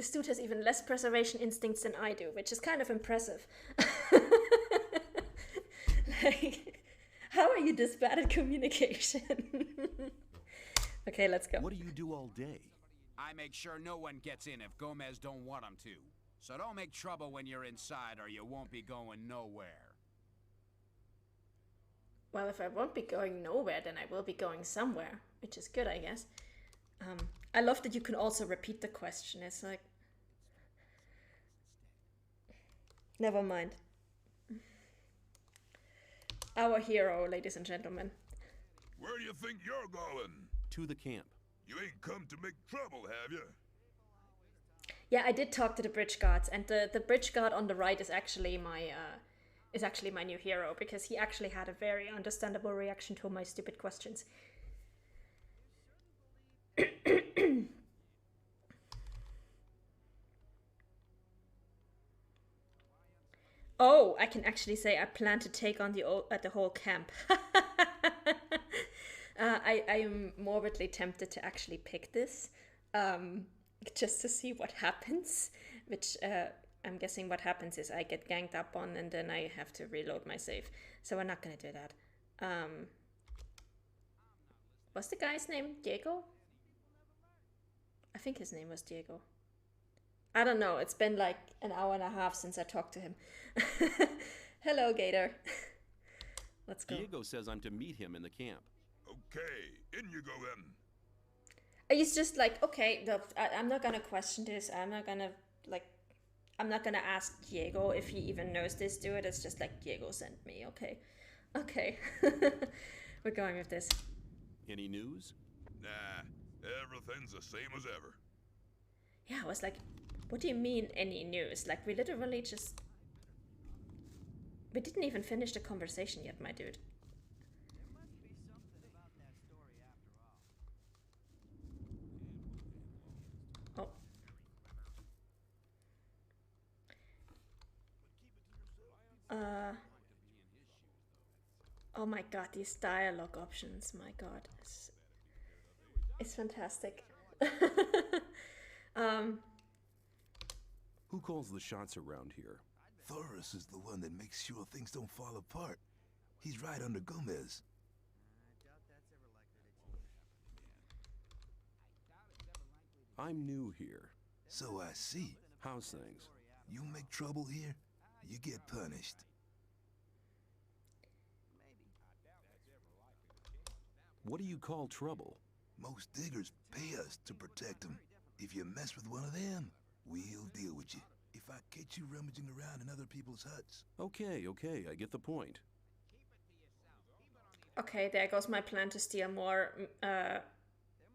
This dude has even less preservation instincts than I do, which is kind of impressive. Like, how are you this bad at communication? Okay, let's go. What do you do all day? I make sure no one gets in if Gomez don't want them to. So don't make trouble when you're inside or you won't be going nowhere. Well, if I won't be going nowhere, then I will be going somewhere, which is good, I guess. I love that you can also repeat the question. It's like... Never mind. Our hero, ladies and gentlemen. Where do you think you're going? To the camp. You ain't come to make trouble, have you? Yeah, I did talk to the bridge guards, and the bridge guard on the right is actually my new hero, because he actually had a very understandable reaction to my stupid questions. Oh, I can actually say I plan to take on the whole camp. I am morbidly tempted to actually pick this, just to see what happens, which I'm guessing what happens is I get ganged up on and then I have to reload my save. So we're not gonna do that. What's the guy's name? Diego? I think his name was Diego. I don't know, it's been like an hour and a half since I talked to him. Hello, Gator. Let's go. Diego says I'm to meet him in the camp. Okay, in you go then. He's just like, okay, I'm not gonna question this. I'm not gonna ask Diego if he even knows this dude. It's just like, Diego sent me, okay. Okay. We're going with this. Any news? Nah, everything's the same as ever. Yeah, I was like, what do you mean, any news? Like, we literally just... We didn't even finish the conversation yet, my dude. Oh. Oh my god, these dialogue options, my god. It's fantastic. Who calls the shots around here? Thoris is the one that makes sure things don't fall apart. He's right under Gomez. I'm new here. So I see. How's things? You make trouble here, you get punished. What do you call trouble? Most diggers pay us to protect them. If you mess with one of them, we'll deal with you. If I catch you rummaging around in other people's huts. Okay, I get the point. Okay, there goes my plan to steal more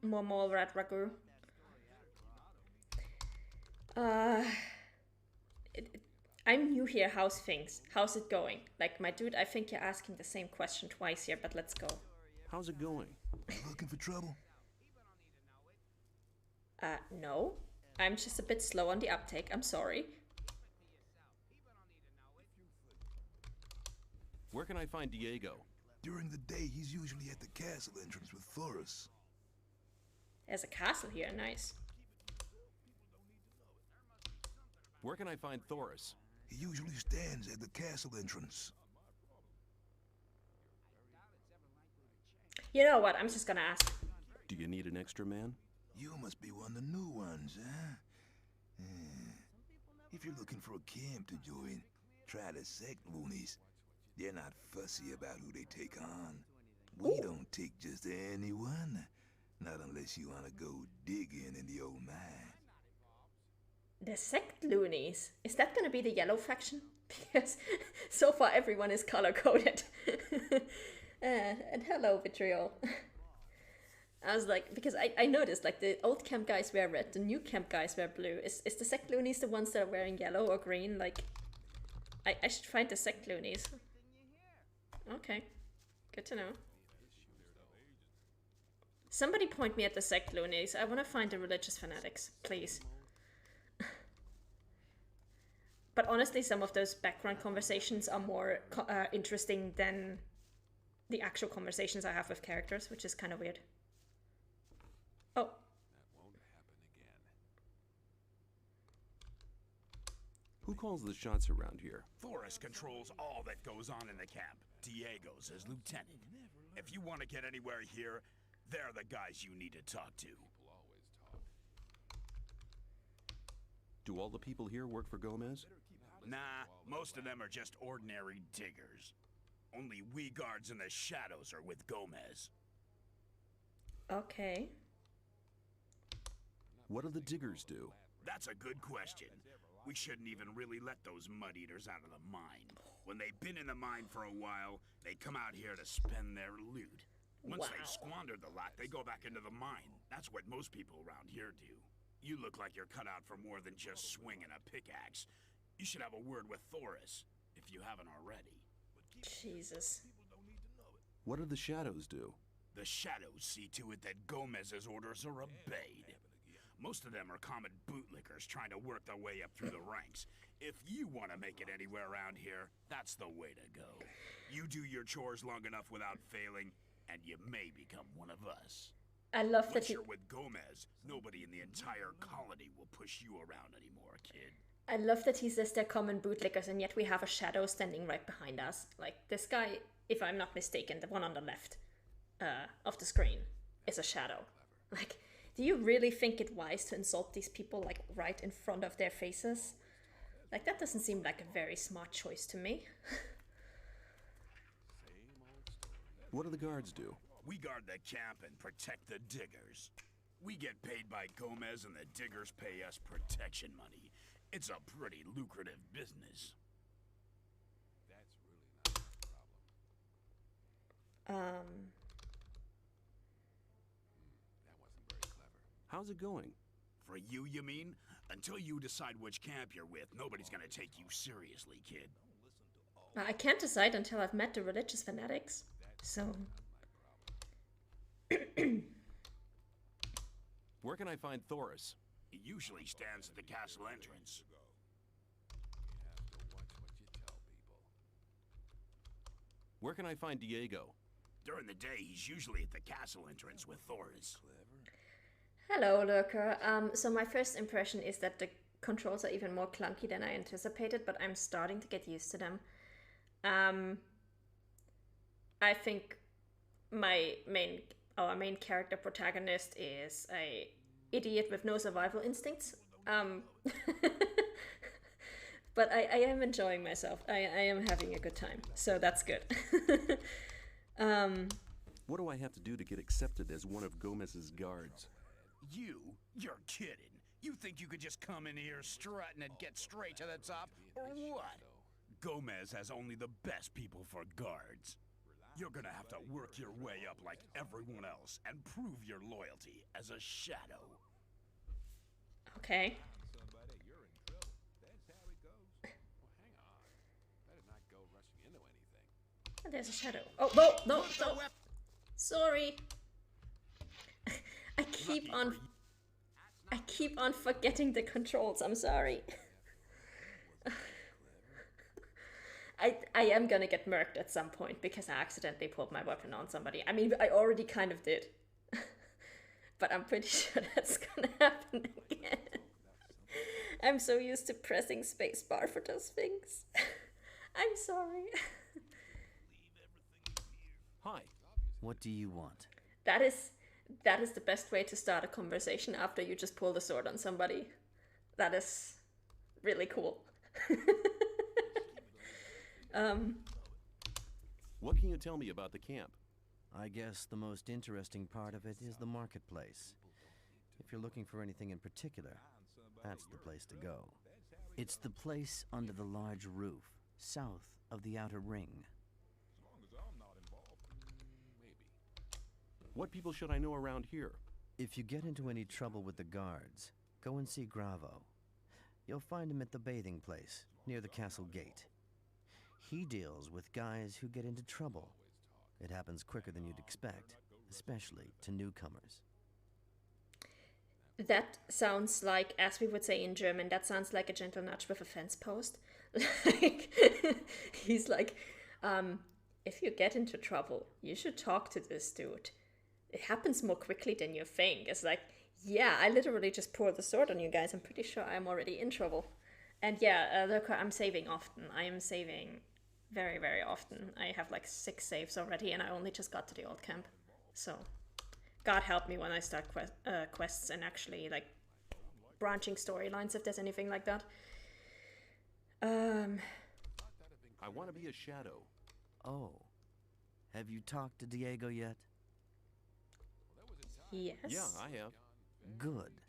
mole rat ragu. I'm new here. How's things? How's it going? Like, my dude, I think you're asking the same question twice here, but let's go. How's it going? You looking for trouble? No. I'm just a bit slow on the uptake. I'm sorry. Where can I find Diego? During the day, he's usually at the castle entrance with Thoris. There's a castle here. Nice. Where can I find Thoris? He usually stands at the castle entrance. You know what? I'm just gonna ask. Do you need an extra man? You must be one of the new ones, huh? If you're looking for a camp to join, try the sect loonies. They're not fussy about who they take on. We don't take just anyone. Not unless you want to go digging in the old mine. The sect loonies. Is that gonna be the yellow faction? Because so far everyone is color-coded. And hello, Vitriol. I was like, because I noticed, like, the old camp guys wear red, the new camp guys wear blue. Is the sect loonies the ones that are wearing yellow or green? Like, I should find the sect loonies. Okay, good to know. Somebody point me at the sect loonies. I want to find the religious fanatics, please. But honestly, some of those background conversations are more interesting than the actual conversations I have with characters, which is kind of weird. Oh. That won't happen again. Who calls the shots around here? Thoris controls all that goes on in the camp. Diego's his lieutenant. If you want to get anywhere here, they're the guys you need to talk to. Do all the people here work for Gomez? Nah, most of them are just ordinary diggers. Only we guards in the shadows are with Gomez. Okay. What do the diggers do? That's a good question. We shouldn't even really let those mud-eaters out of the mine. When they've been in the mine for a while, they come out here to spend their loot. Once Wow. they've squandered the lot, they go back into the mine. That's what most people around here do. You look like you're cut out for more than just swinging a pickaxe. You should have a word with Thoris, if you haven't already. Jesus. What do the shadows do? The shadows see to it that Gomez's orders are obeyed. Most of them are common bootlickers trying to work their way up through the ranks. If you want to make it anywhere around here, that's the way to go. You do your chores long enough without failing, and you may become one of us. I love that Once he... you're with Gomez, nobody in the entire colony will push you around anymore, kid. I love that he says they're common bootlickers, and yet we have a shadow standing right behind us. Like, this guy, if I'm not mistaken, the one on the left of the screen is a shadow. Like, do you really think it wise to insult these people, like, right in front of their faces? Like, that doesn't seem like a very smart choice to me. What do the guards do? We guard the camp and protect the diggers. We get paid by Gomez and the diggers pay us protection money. It's a pretty lucrative business. How's it going? For you mean? Until you decide which camp you're with, nobody's gonna take you seriously, kid. I can't decide until I've met the religious fanatics. So... Where can I find Thoris? He usually stands at the castle entrance. Where can I find Diego? During the day, he's usually at the castle entrance with Thoris. Hello, Lurker. So my first impression is that the controls are even more clunky than I anticipated, but I'm starting to get used to them. I think our main character protagonist is a idiot with no survival instincts. But I am enjoying myself. I am having a good time, so that's good. What do I have to do to get accepted as one of Gomez's guards? You're kidding. You think you could just come in here strutting and get straight to the top, or what? Gomez has only the best people for guards. You're gonna have to work your way up like everyone else and prove your loyalty as a shadow. Okay. And there's a shadow. Oh, no, no. Sorry. I keep on forgetting the controls. I'm sorry. I am gonna get murked at some point because I accidentally pulled my weapon on somebody. I mean, I already kind of did. But I'm pretty sure that's gonna happen again. I'm so used to pressing spacebar for those things. I'm sorry. Hi. What do you want? That is the best way to start a conversation after you just pull the sword on somebody. That is really cool. What can you tell me about the camp? I guess the most interesting part of it is the marketplace. If you're looking for anything in particular, that's the place to go. It's the place under the large roof, south of the outer ring. What people should I know around here? If you get into any trouble with the guards, go and see Gravo. You'll find him at the bathing place, near the castle gate. He deals with guys who get into trouble. It happens quicker than you'd expect, especially to newcomers. That sounds like, as we would say in German, that sounds like a gentle nudge with a fence post. Like, he's like, if you get into trouble, you should talk to this dude. It happens more quickly than you think. It's like, yeah, I literally just poured the sword on you guys. I'm pretty sure I'm already in trouble. And yeah, look, I'm saving often. I am saving very, very often. I have like 6 saves already, and I only just got to the old camp. So, God help me when I start quests and actually like branching storylines, if there's anything like that. I want to be a shadow. Oh. Have you talked to Diego yet? Yes. Yeah, I have. Good.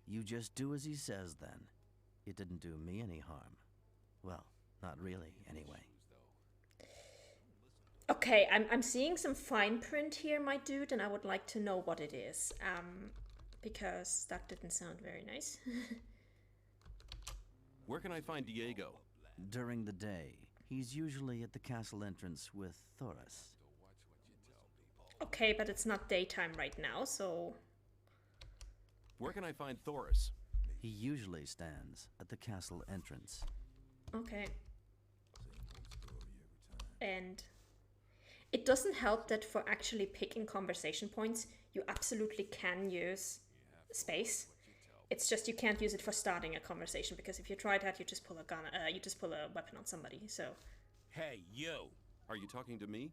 You just do as he says then. It didn't do me any harm. Well, not really, anyway. Okay, I'm seeing some fine print here, my dude, and I would like to know what it is. Because that didn't sound very nice. Where can I find Diego? During the day, he's usually at the castle entrance with Thoris. Okay, but it's not daytime right now, so... Where can I find Thoris? He usually stands at the castle entrance. Okay. And it doesn't help that for actually picking conversation points, you absolutely can use space. It's just you can't use it for starting a conversation, because if you try that, you just pull a gun, you just pull a weapon on somebody. So. Hey, you. Are you talking to me?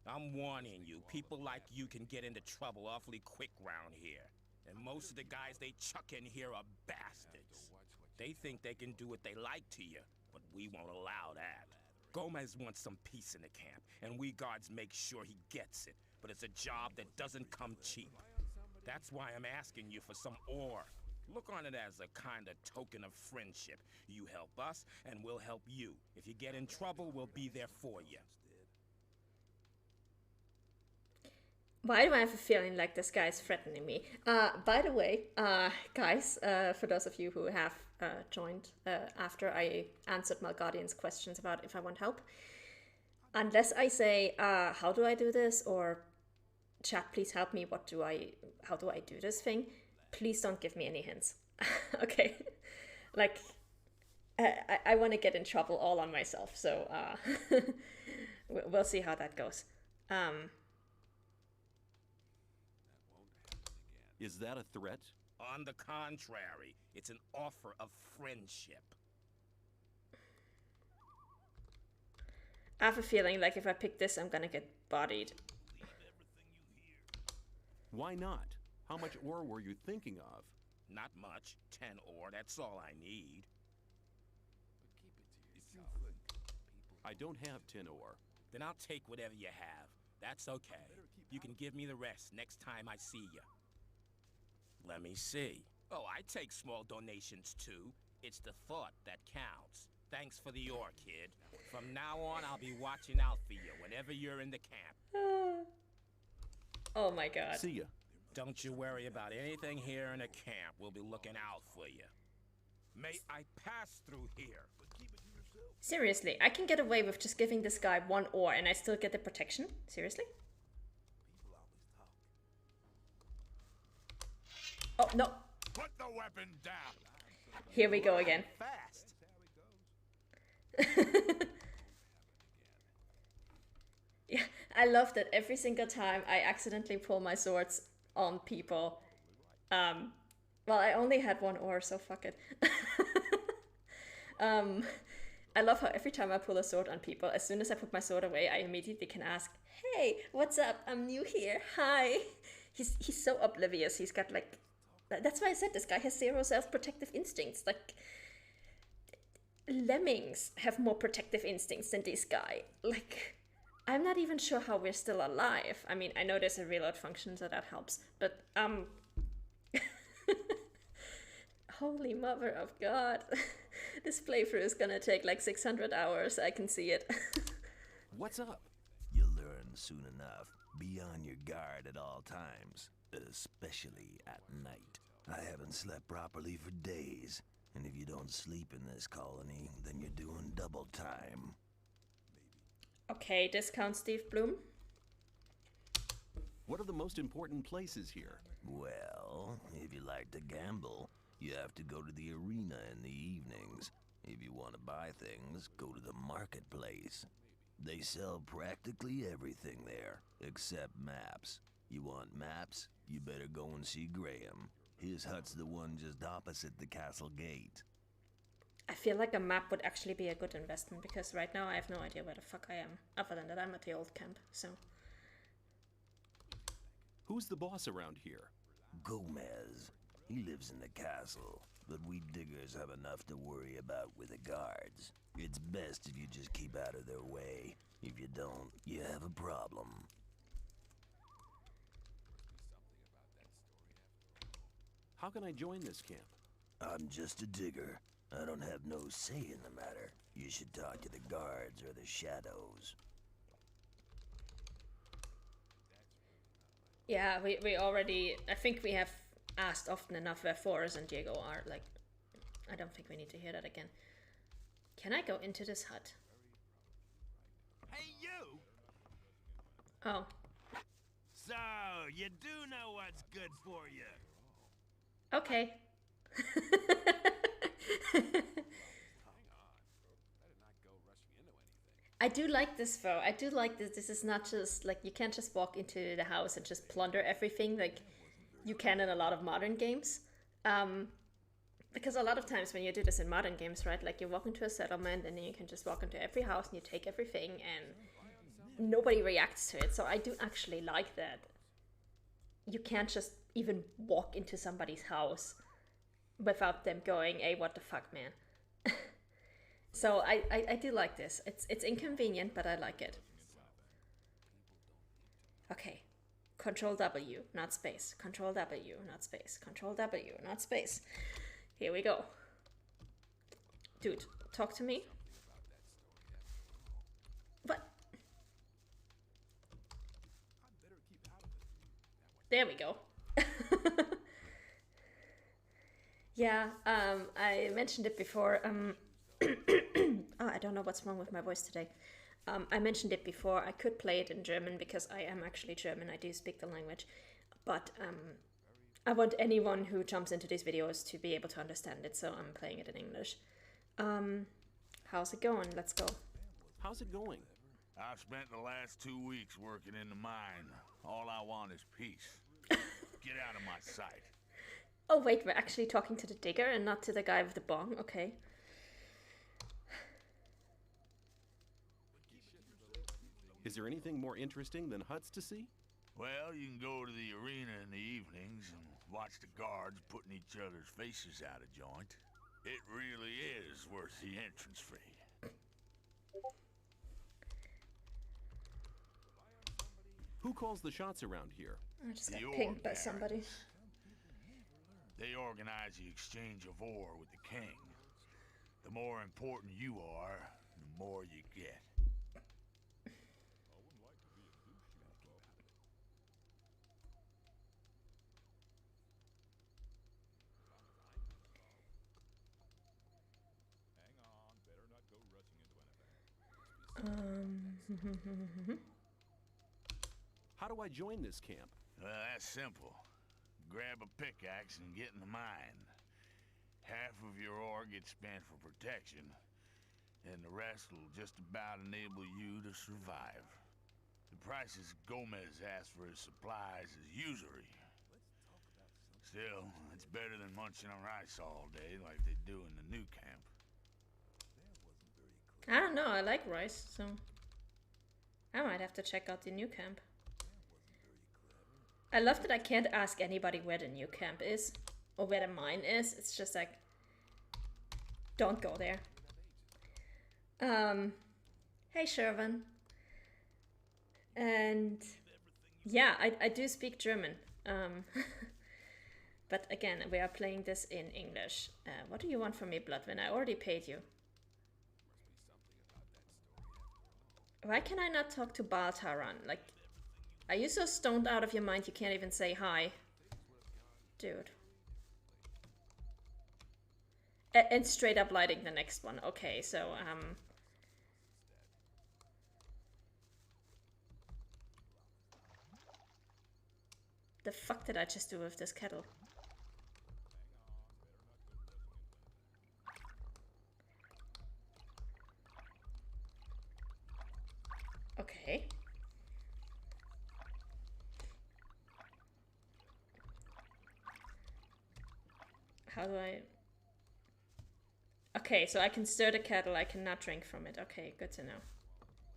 I'm warning you. People like you can get into trouble awfully quick round here. And most of the guys they chuck in here are bastards. They think they can do what they like to you, but we won't allow that. Gomez wants some peace in the camp, and we guards make sure he gets it. But it's a job that doesn't come cheap. That's why I'm asking you for some ore. Look on it as a kind of token of friendship. You help us, and we'll help you. If you get in trouble, we'll be there for you. Why do I have a feeling like this guy is threatening me? By the way, guys, for those of you who have joined after I answered Malgadian's questions about if I want help, unless I say, how do I do this? Or, chat, please help me, how do I do this thing? Please don't give me any hints. Okay? Like, I want to get in trouble all on myself, so we'll see how that goes. Is that a threat? On the contrary, it's an offer of friendship. I have a feeling like if I pick this, I'm gonna get bodied. Why not? How much ore were you thinking of? Not much. 10 ore, that's all I need. I don't have 10 ore. Then I'll take whatever you have. That's okay. You can give me the rest next time I see you. Let me see. Oh, I take small donations too. It's the thought that counts. Thanks for the ore, kid. From now on, I'll be watching out for you whenever you're in the camp. Oh my god. See ya. Don't you worry about anything here in the camp. We'll be looking out for you. May I pass through here? Seriously, I can get away with just giving this guy 1 ore and I still get the protection? Seriously? Oh, no. Put the weapon down. Here we go again. Fast. Yeah, I love that every single time I accidentally pull my swords on people. Well, I only had 1 ore, so fuck it. I love how every time I pull a sword on people, as soon as I put my sword away, I immediately can ask, "Hey, what's up? I'm new here. Hi." He's so oblivious. He's got like... That's why I said this guy has 0 self-protective instincts. Like, lemmings have more protective instincts than this guy. Like, I'm not even sure how we're still alive. I mean, I know there's a reload function, so that helps. But, holy mother of God. This playthrough is gonna take like 600 hours. I can see it. What's up? You'll learn soon enough. Be on your guard at all times, especially at night. I haven't slept properly for days, and if you don't sleep in this colony, then you're doing double time. Okay, discount Steve Bloom. What are the most important places here? Well, if you like to gamble, you have to go to the arena in the evenings. If you want to buy things, go to the marketplace. They sell practically everything there, except maps. You want maps? You better go and see Graham. His hut's the one just opposite the castle gate. I feel like a map would actually be a good investment, because right now I have no idea where the fuck I am, other than that I'm at the old camp, so. Who's the boss around here? Gomez. He lives in the castle, but we diggers have enough to worry about with the guards. It's best if you just keep out of their way. If you don't, you have a problem. How can I join this camp? I'm just a digger. I don't have no say in the matter. You should talk to the guards or the shadows. Yeah, we already, I think we have asked often enough where Forrest and Diego are. Like, I don't think we need to hear that again. Can I go into this hut? Hey, you! Oh. So, you do know what's good for you. Okay. I do like this though. I do like this. This is not just like, you can't just walk into the house and just plunder everything like you can in a lot of modern games. Because a lot of times when you do this in modern games, right, like you walk into a settlement and then you can just walk into every house and you take everything and nobody reacts to it. So I do actually like that. You can't just even walk into somebody's house without them going, hey, what the fuck, man. So I do like this. It's inconvenient, but I like it. Okay. Control W, not space. Control W, not space. Control W, not space. Here we go. Dude, talk to me. What? There we go. Yeah, I mentioned it before. Oh, I don't know what's wrong with my voice today. I mentioned it before. I could play it in German because I am actually German. I do speak the language. But I want anyone who jumps into these videos to be able to understand it, so I'm playing it in English. How's it going? Let's go. How's it going? I've spent the last 2 weeks working in the mine. All I want is peace. Get out of my sight. Oh wait, we're actually talking to the digger and not to the guy with the bong. Okay. Is there anything more interesting than huts to see? Well, you can go to the arena in the evenings and watch the guards putting each other's faces out of joint. It really is worth the entrance fee. Who calls the shots around here? I just got pinged by somebody. They organize the exchange of ore with the king. The more important you are, the more you get. How do I join this camp? That's simple. Grab a pickaxe and get in the mine. Half of your ore gets spent for protection, and the rest will just about enable you to survive. The prices Gomez asks for his supplies is usury. Still, it's better than munching on rice all day like they do in the new camp. I don't know, I like rice, so I might have to check out the new camp. I love that I can't ask anybody where the new camp is or where the mine is. It's just like, don't go there. Hey Shervan. And yeah, I do speak German. But again, we are playing this in English. What do you want from me, Bloodwind? I already paid you. Why can I not talk to Baltaran? Like, are you so stoned out of your mind you can't even say hi? Dude. And straight up lighting the next one. Okay, so, the fuck did I just do with this kettle? Okay. How do I... Okay, so I can stir the kettle, I cannot drink from it. Okay, good to know.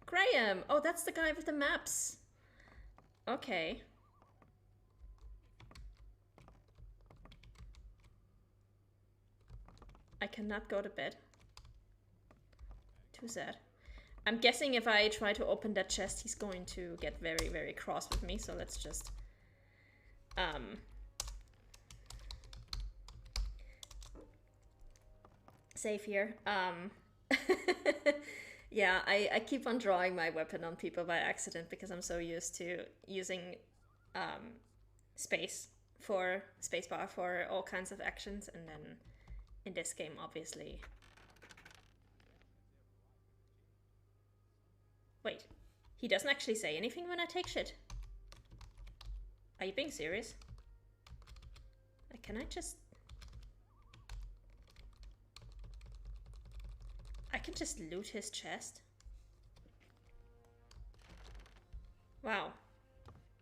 Graham! Oh, that's the guy with the maps. Okay. I cannot go to bed. Too sad. I'm guessing if I try to open that chest, he's going to get very, very cross with me. So let's just... save here. Yeah, I keep on drawing my weapon on people by accident because I'm so used to using spacebar for all kinds of actions, and then in this game, obviously. Wait, he doesn't actually say anything when I take shit. Are you being serious? Like, can I just... I can just loot his chest? Wow.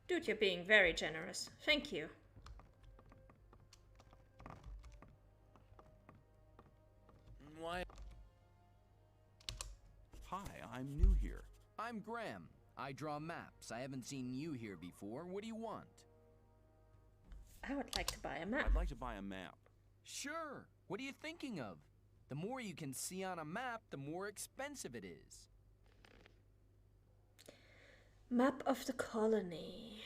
Dude, you're being very generous. Thank you. Why? Hi, I'm new here. I'm Graham. I draw maps. I haven't seen you here before. What do you want? I would like to buy a map. I'd like to buy a map. Sure. What are you thinking of? The more you can see on a map, the more expensive it is. Map of the colony.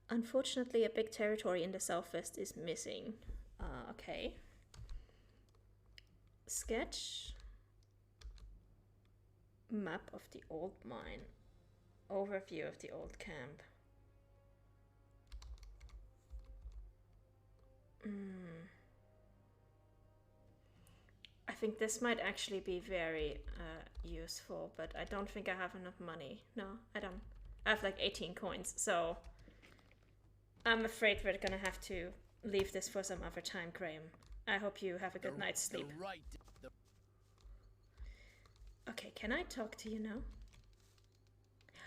Unfortunately, a big territory in the southwest is missing. Okay. Sketch. Map of the old mine. Overview of the old camp. I think this might actually be very useful, but I don't think I have enough money. No, I don't. I have like 18 coins, so I'm afraid we're gonna have to leave this for some other time, Graham. I hope you have a good night's sleep. Okay, can I talk to you now?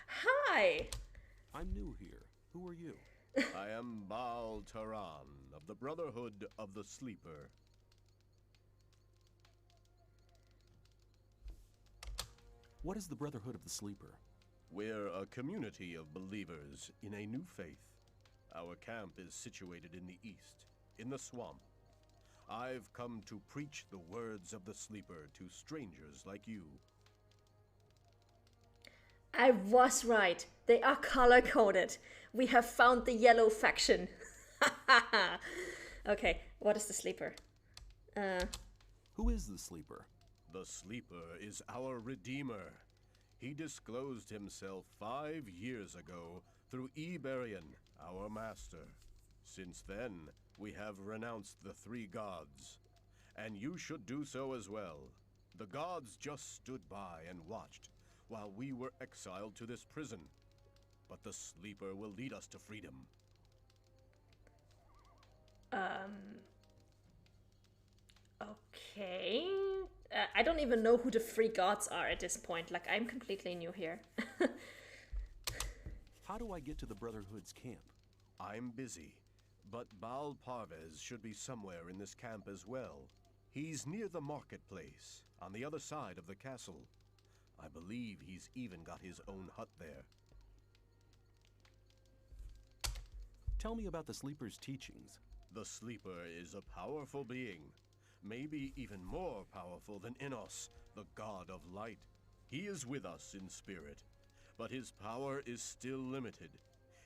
Hi! I'm new here. Who are you? I am Baal Taran of the Brotherhood of the Sleeper. What is the Brotherhood of the Sleeper? We're a community of believers in a new faith. Our camp is situated in the east, in the swamp. I've come to preach the words of the Sleeper to strangers like you. I was right. They are color-coded. We have found the yellow faction. Okay, what is the Sleeper? Who is the Sleeper? The Sleeper is our Redeemer. He disclosed himself 5 years ago through Iberian, our master. Since then, we have renounced the 3 gods. And you should do so as well. The gods just stood by and watched while we were exiled to this prison. But the Sleeper will lead us to freedom. Okay. I don't even know who the 3 gods are at this point. Like, I'm completely new here. How do I get to the Brotherhood's camp? I'm busy, but Baal Parvez should be somewhere in this camp as well. He's near the marketplace, on the other side of the castle. I believe he's even got his own hut there. Tell me about the Sleeper's teachings. The Sleeper is a powerful being, maybe even more powerful than Innos, the god of light. He is with us in spirit, but his power is still limited.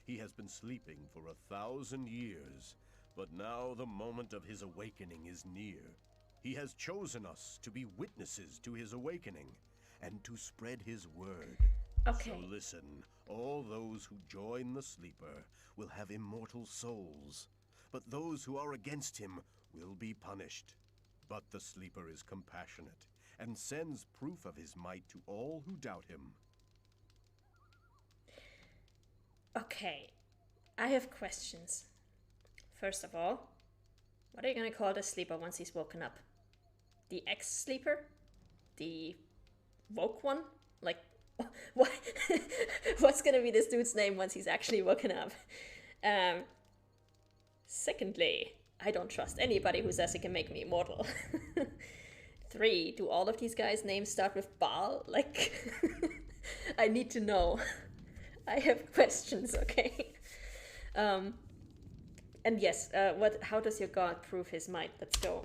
He has been sleeping for 1,000 years, but now the moment of his awakening is near. He has chosen us to be witnesses to his awakening and to spread his word. Okay. So listen, all those who join the Sleeper will have immortal souls, but those who are against him will be punished. But the Sleeper is compassionate and sends proof of his might to all who doubt him. Okay. I have questions. First of all, what are you gonna call the Sleeper once he's woken up? The ex-Sleeper? The woke one? Like, what? What's gonna be this dude's name once he's actually woken up? Secondly, I don't trust anybody who says he can make me immortal. 3, do all of these guys' names start with Baal? Like, I need to know. I have questions, okay? And yes, how does your god prove his might? Let's go.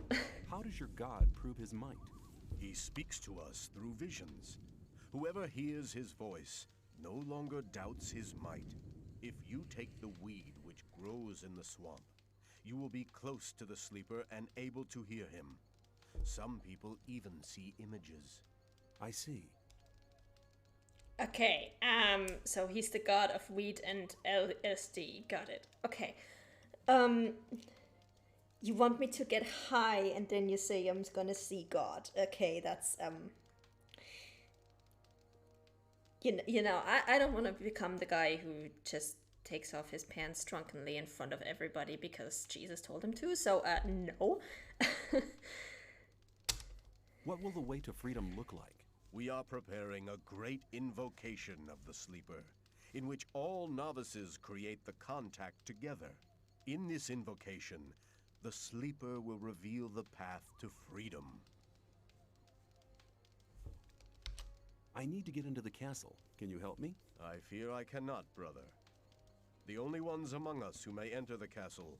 How does your god prove his might? He speaks to us through visions. Whoever hears his voice no longer doubts his might. If you take the weed which grows in the swamp, you will be close to the sleeper and able to hear him. Some people even see images. I see. Okay, so he's the god of weed and LSD. Got it. Okay. You want me to get high and then you say I'm gonna see God. Okay, that's, You know, I don't want to become the guy who just takes off his pants drunkenly in front of everybody because Jesus told him to, so, no. What will the way to freedom look like? We are preparing a great invocation of the sleeper, in which all novices create the contact together. In this invocation, the sleeper will reveal the path to freedom. I need to get into the castle. Can you help me? I fear I cannot, brother. The only ones among us who may enter the castle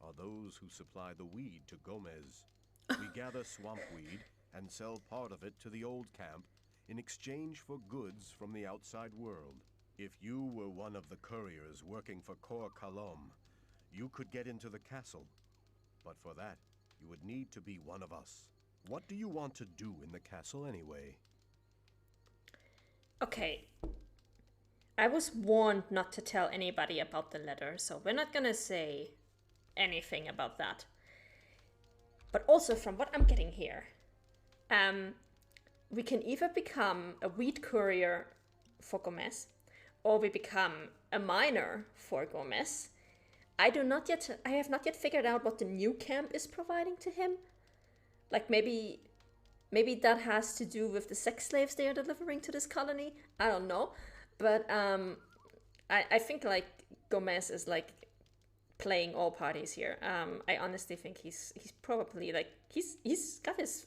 are those who supply the weed to Gomez. We gather swamp weed and sell part of it to the old camp in exchange for goods from the outside world. If you were one of the couriers working for Kor Kalom, you could get into the castle. But for that, you would need to be one of us. What do you want to do in the castle anyway? Okay. I was warned not to tell anybody about the letter, so we're not gonna say anything about that. But also from what I'm getting here, we can either become a weed courier for Gomez, or we become a miner for Gomez. I have not yet figured out what the new camp is providing to him. Like maybe that has to do with the sex slaves they are delivering to this colony. I don't know. But I think like Gomez is like playing all parties here. I honestly think he's probably like he's got his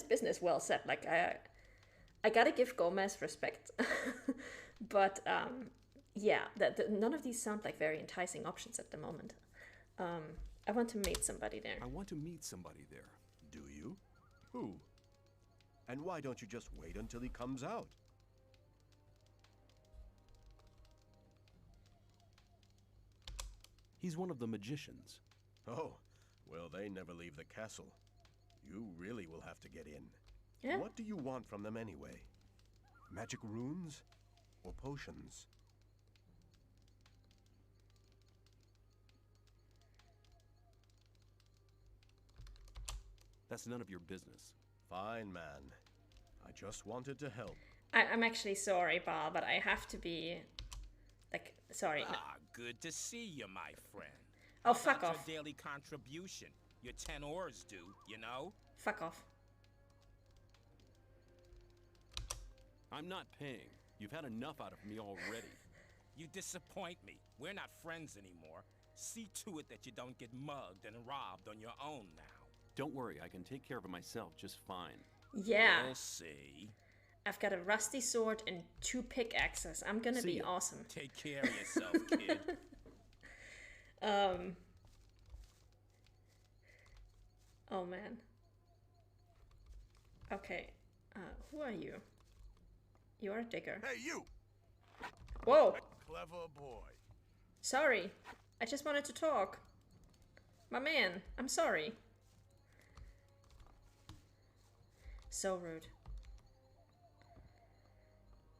business well set. Like I gotta give Gomez respect. But yeah, none of these sound like very enticing options at the moment. I want to meet somebody there. I want to meet somebody there. Do you? Who? And why don't you just wait until he comes out? He's one of the magicians. Oh, well, they never leave the castle. You really will have to get in. Yeah. What do you want from them anyway? Magic runes? Or potions? That's none of your business. Fine, man. I just wanted to help. I'm actually sorry, Bal, but I have to be like sorry. Ah, good to see you, my friend. Oh, How fuck about off. Your daily contribution. Your 10 ores due, you know? Fuck off. I'm not paying. You've had enough out of me already. You disappoint me. We're not friends anymore. See to it that you don't get mugged and robbed on your own now. Don't worry, I can take care of it myself just fine. Yeah. We'll see. I've got a rusty sword and 2 pickaxes. I'm gonna See be ya. awesome. Take care of yourself, kid. Oh man. Okay. Who are you? You're a digger. Hey, you! Whoa! Clever boy. Sorry. I just wanted to talk. My man, I'm sorry. So rude.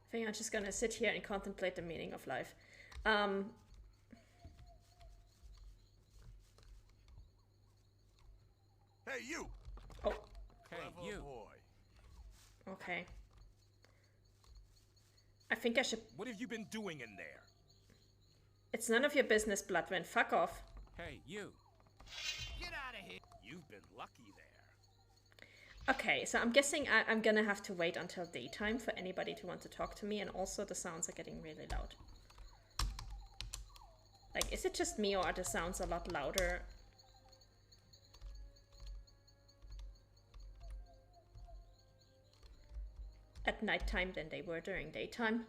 I think I'm just gonna sit here and contemplate the meaning of life. Hey, you! Oh, Hey, Clever you. boy. okay. I think I should... What have you been doing in there? It's none of your business, Bloodwind. Fuck off. Hey, you. Get out of here! You've been lucky there. Okay, so I'm guessing I'm gonna have to wait until daytime for anybody to want to talk to me, and also the sounds are getting really loud. Like, is it just me or are the sounds a lot louder? at nighttime than they were during daytime.